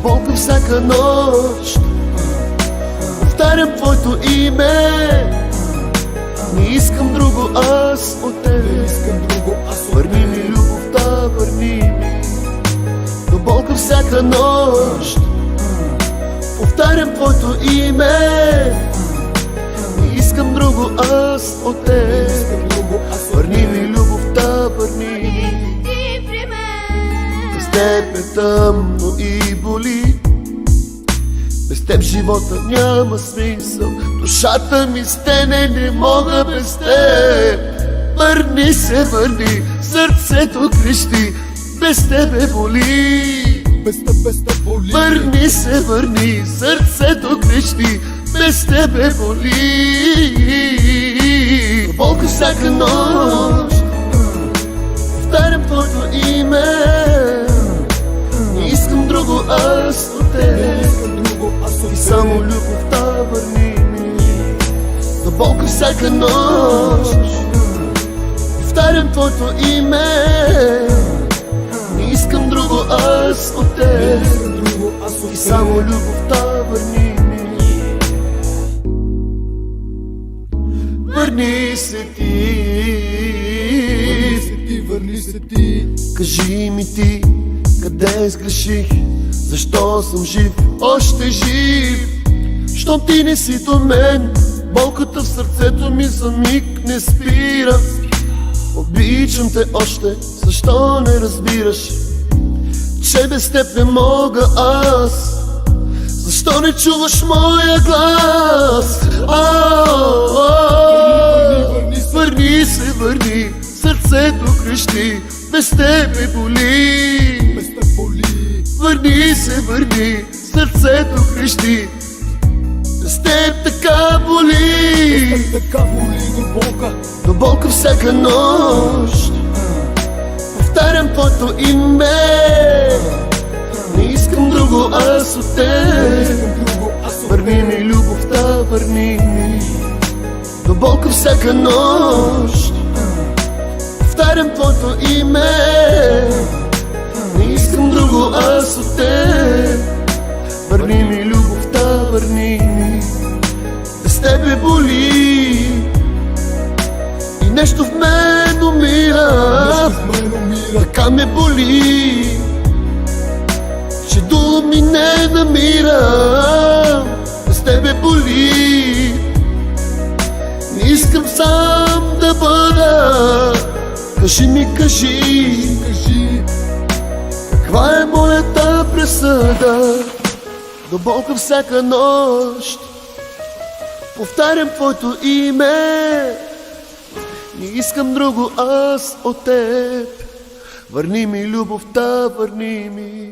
болка всяка нощ. Повтарям твоето име, не искам друго аз от тебе. Върни ми любовта, върни ми. До болка всяка нощ. Повтарям твоето име, не искам друго аз от теб. Върни ми любовта, върни ми. Без теб е тъмно и боли, без теб живота няма смисъл. Душата ми стене, не мога без теб. Върни се, върни, сърцето крещи, без тебе боли. Върни се, върни, сърцето крещи, без тебе боли. Болка всяка нощ, повтарям твоето име, не искам друго аз от теб. И само любовта върни ми. До болка всяка нощ, повтарям твоето име, не искам друго аз от теб. И само любовта върни ми. Върни се ти, върни се ти. кажи ми ти, къде сгреших, защо съм жив, още жив. Щом ти не си до мен, болката в сърцето ми за миг не спира. Обичам те още, защо не разбираш, че без теб не мога аз? Защо не чуваш моя глас? Върни се, върни, сърцето крещи, без тебе боли. Върни се, върни, сърцето крещи, без теб така боли. До болка всяка нощ, повтарям твоето име, не искам друго аз от теб. Върни ми любовта, върни ми. До болка всяка нощ, повтарям твоето име, не искам друго аз от теб. Върни ми любовта, върни ми. Без тебе боли и нещо в мен умира. Така ме боли, че думи не намирам. Без тебе боли, не искам сам да бъда. Кажи ми, кажи, каква е моята присъда? До болка всяка нощ, повтарям твоето име, не искам друго аз от теб. Върни ми любовта, върни ми.